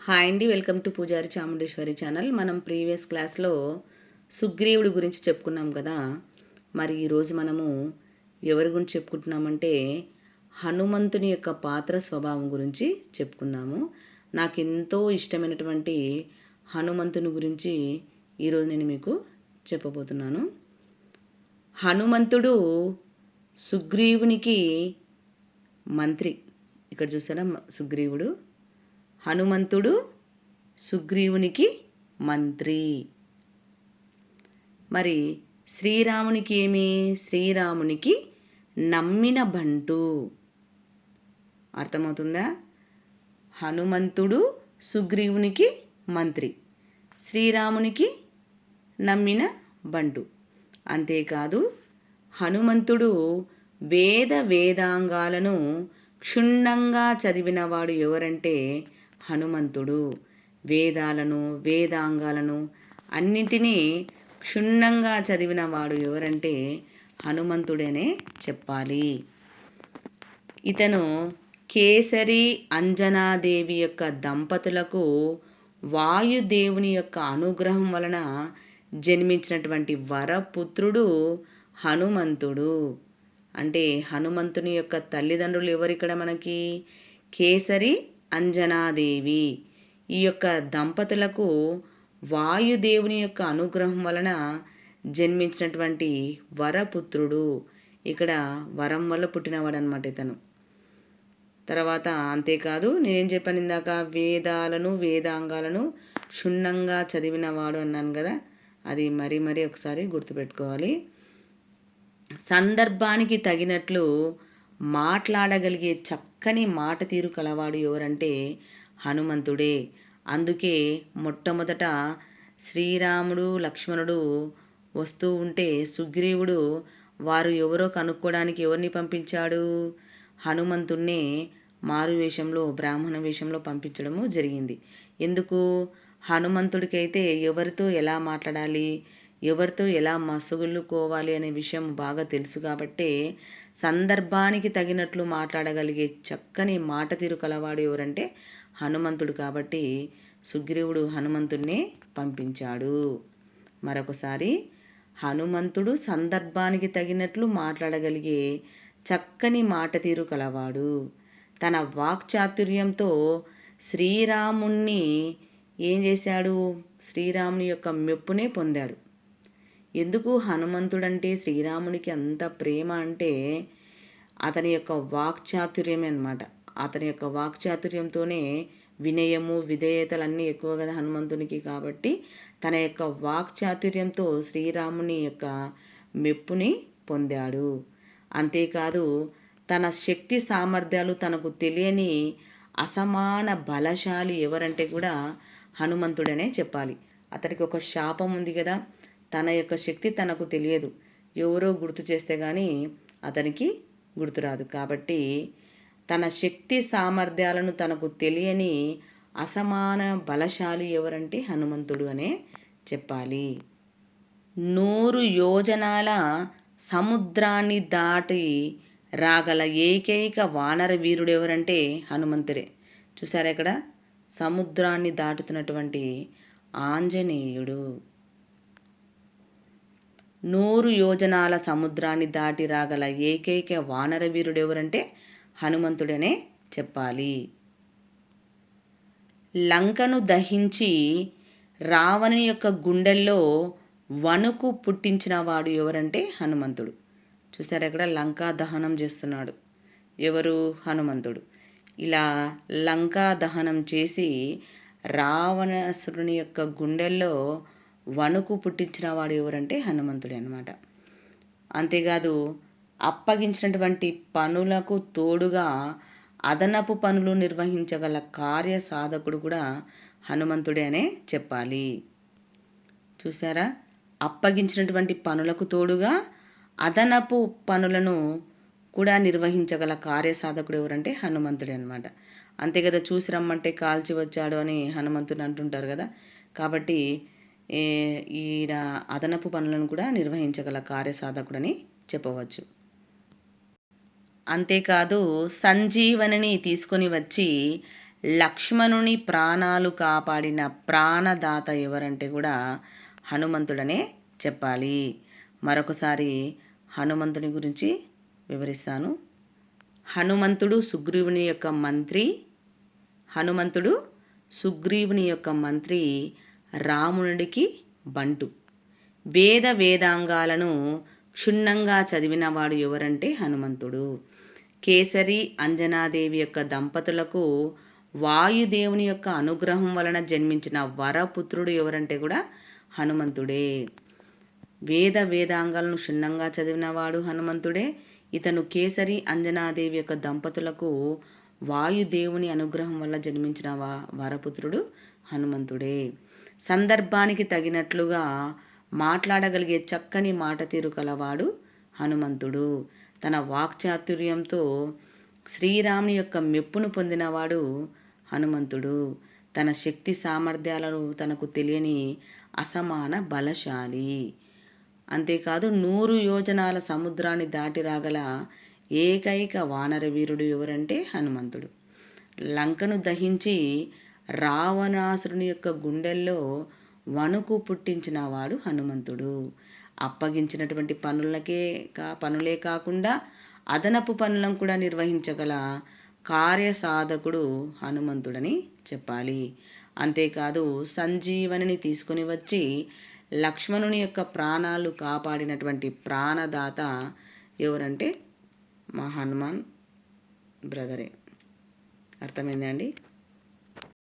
Hi అండి, welcome to పూజారి Chamundeshwari channel. మనం ప్రీవియస్ క్లాస్లో సుగ్రీవుడి గురించి చెప్పుకున్నాం కదా. మరి ఈరోజు మనము ఎవరి గురించి చెప్పుకుంటున్నామంటే హనుమంతుని యొక్క పాత్ర స్వభావం గురించి చెప్పుకుందాము. నాకు ఎంతో ఇష్టమైనటువంటి హనుమంతుని గురించి ఈరోజు నేను మీకు చెప్పబోతున్నాను. హనుమంతుడు సుగ్రీవునికి మంత్రి. ఇక్కడ చూసారా, సుగ్రీవుడు హనుమంతుడు సుగ్రీవునికి మంత్రి. మరి శ్రీరామునికి ఏమి? శ్రీరామునికి నమ్మిన బంటు. అర్థమవుతుందా? హనుమంతుడు సుగ్రీవునికి మంత్రి, శ్రీరామునికి నమ్మిన బంటు. అంతేకాదు హనుమంతుడు వేదాంగాలను క్షుణ్ణంగా చదివినవాడు ఎవరంటే హనుమంతుడు. వేదాంగాలను అన్నింటినీ క్షుణ్ణంగా చదివినవాడు ఎవరంటే హనుమంతుడనే చెప్పాలి. ఇతను కేసరి అంజనాదేవి యొక్క దంపతులకు వాయుదేవుని యొక్క అనుగ్రహం వలన జన్మించినటువంటి వరపుత్రుడు హనుమంతుడు. అంటే హనుమంతుని యొక్క తల్లిదండ్రులు ఎవరిక్కడ మనకి? కేసరి అంజనాదేవి. ఈ యొక్క దంపతులకు వాయుదేవుని యొక్క అనుగ్రహం వలన జన్మించినటువంటి వరపుత్రుడు. ఇక్కడ వరం వల్ల పుట్టినవాడు అనమాట ఇతను. తర్వాత అంతేకాదు, నేనేం చెప్పాను ఇందాక, వేదాంగాలను క్షుణ్ణంగా చదివినవాడు అన్నాను కదా. అది మరీ ఒకసారి గుర్తుపెట్టుకోవాలి. సందర్భానికి తగినట్లు మాట్లాడగలిగే చక్కని మాట తీరు కలవాడు ఎవరంటే హనుమంతుడే. అందుకే మొట్టమొదట శ్రీరాముడు లక్ష్మణుడు వస్తూ ఉంటే సుగ్రీవుడు వారు ఎవరో కనుక్కోవడానికి ఎవరిని పంపించాడు? హనుమంతుణ్ణే మారు వేషంలో, బ్రాహ్మణ వేషంలో పంపించడము జరిగింది. ఎందుకు? హనుమంతుడికైతే ఎవరితో ఎలా మాట్లాడాలి, ఎవరితో ఎలా మసుగులుకోవాలి అనే విషయం బాగా తెలుసు కాబట్టే సందర్భానికి తగినట్లు మాట్లాడగలిగే చక్కని మాట తీరు కలవాడు ఎవరంటే హనుమంతుడు. కాబట్టి సుగ్రీవుడు హనుమంతుడినే పంపించాడు. మరొకసారి, హనుమంతుడు సందర్భానికి తగినట్లు మాట్లాడగలిగే చక్కని మాట తీరు కలవాడు. తన వాక్చాతుర్యంతో శ్రీరాముణ్ణి ఏం చేశాడు? శ్రీరాముని యొక్క మెప్పునే పొందాడు. ఎందుకు హనుమంతుడంటే శ్రీరామునికి అంత ప్రేమ అంటే అతని యొక్క వాక్చాతుర్యమే అన్నమాట. అతని యొక్క వాక్చాతుర్యంతోనే వినయము, విధేయతలన్నీ ఎక్కువ కదా హనుమంతునికి. కాబట్టి తన యొక్క వాక్చాతుర్యంతో శ్రీరాముని యొక్క మెప్పుని పొందాడు. అంతేకాదు, తన శక్తి సామర్థ్యాలు తనకు తెలియని అసమాన బలశాలి ఎవరంటే కూడా హనుమంతుడనే చెప్పాలి. అతనికి ఒక శాపం ఉంది కదా, తన యొక్క శక్తి తనకు తెలియదు, ఎవరో గుర్తు చేస్తే కానీ అతనికి గుర్తురాదు. కాబట్టి తన శక్తి సామర్థ్యాలను తనకు తెలియని అసమాన బలశాలి ఎవరంటే హనుమంతుడు అనే చెప్పాలి. 100 యోజనాల సముద్రాన్ని దాటి రాగల ఏకైక వానర వీరుడు ఎవరంటే హనుమంతుడే. చూసారా, ఇక్కడ సముద్రాన్ని దాటుతున్నటువంటి ఆంజనేయుడు. 100 యోజనాల సముద్రాన్ని దాటి రాగల ఏకైక వానర వీరుడు ఎవరంటే హనుమంతుడనే చెప్పాలి. లంకను దహించి రావణుని యొక్క గుండెల్లో వణుకు పుట్టించిన వాడు ఎవరంటే హనుమంతుడు. చూసారు, అక్కడ లంకా దహనం చేస్తున్నాడు ఎవరు? హనుమంతుడు. ఇలా లంకా దహనం చేసి రావణాసురుని యొక్క గుండెల్లో వణుకు పుట్టించిన వాడు ఎవరంటే హనుమంతుడే అన్నమాట. అంతేకాదు, అప్పగించినటువంటి పనులకు తోడుగా అదనపు పనులు నిర్వహించగల కార్యసాధకుడు కూడా హనుమంతుడే అనే చెప్పాలి. చూసారా, అప్పగించినటువంటి పనులకు తోడుగా అదనపు పనులను కూడా నిర్వహించగల కార్యసాధకుడు ఎవరంటే హనుమంతుడే అనమాట. అంతే కదా, చూసి రమ్మంటే కాల్చి వచ్చాడు అని హనుమంతుడు అంటుంటారు కదా. కాబట్టి ఈయన అదనపు పనులను కూడా నిర్వహించగల కార్యసాధకుడని చెప్పవచ్చు. అంతేకాదు, సంజీవనిని తీసుకొని వచ్చి లక్ష్మణుని ప్రాణాలు కాపాడిన ప్రాణదాత ఎవరంటే కూడా హనుమంతుడనే చెప్పాలి. మరొకసారి హనుమంతుని గురించి వివరిస్తాను. హనుమంతుడు సుగ్రీవుని యొక్క మంత్రి. హనుమంతుడు సుగ్రీవుని యొక్క మంత్రి, రామునుడికి బంటు. వేదాంగాలను క్షుణ్ణంగా చదివినవాడు ఎవరంటే హనుమంతుడు. కేసరి అంజనాదేవి యొక్క దంపతులకు వాయుదేవుని యొక్క అనుగ్రహం వలన జన్మించిన వరపుత్రుడు ఎవరంటే కూడా హనుమంతుడే. వేదాంగాలను క్షుణ్ణంగా చదివినవాడు హనుమంతుడే. ఇతను కేసరి అంజనాదేవి యొక్క దంపతులకు వాయుదేవుని అనుగ్రహం వల్ల జన్మించిన వరపుత్రుడు హనుమంతుడే. సందర్భానికి తగినట్లుగా మాట్లాడగలిగే చక్కని మాట తీరు కలవాడు హనుమంతుడు. తన వాక్చాతుర్యంతో శ్రీరాముని యొక్క మెప్పును పొందినవాడు హనుమంతుడు. తన శక్తి సామర్థ్యాలను తనకు తెలియని అసమాన బలశాలి. అంతేకాదు 100 యోజనాల సముద్రాన్ని దాటి రాగల ఏకైక వానర వీరుడు ఎవరంటే హనుమంతుడు. లంకను దహించి రావణాసురుని యొక్క గుండెల్లో వణుకు పుట్టించినవాడు హనుమంతుడు. అప్పగించినటువంటి పనులే కాకుండా అదనపు పనులను కూడా నిర్వహించగల కార్యసాధకుడు హనుమంతుడని చెప్పాలి. అంతేకాదు సంజీవనిని తీసుకుని వచ్చి లక్ష్మణుని యొక్క ప్రాణాలు కాపాడినటువంటి ప్రాణదాత ఎవరంటే మా హనుమాన్ బ్రదరే. అర్థమైందా అండి?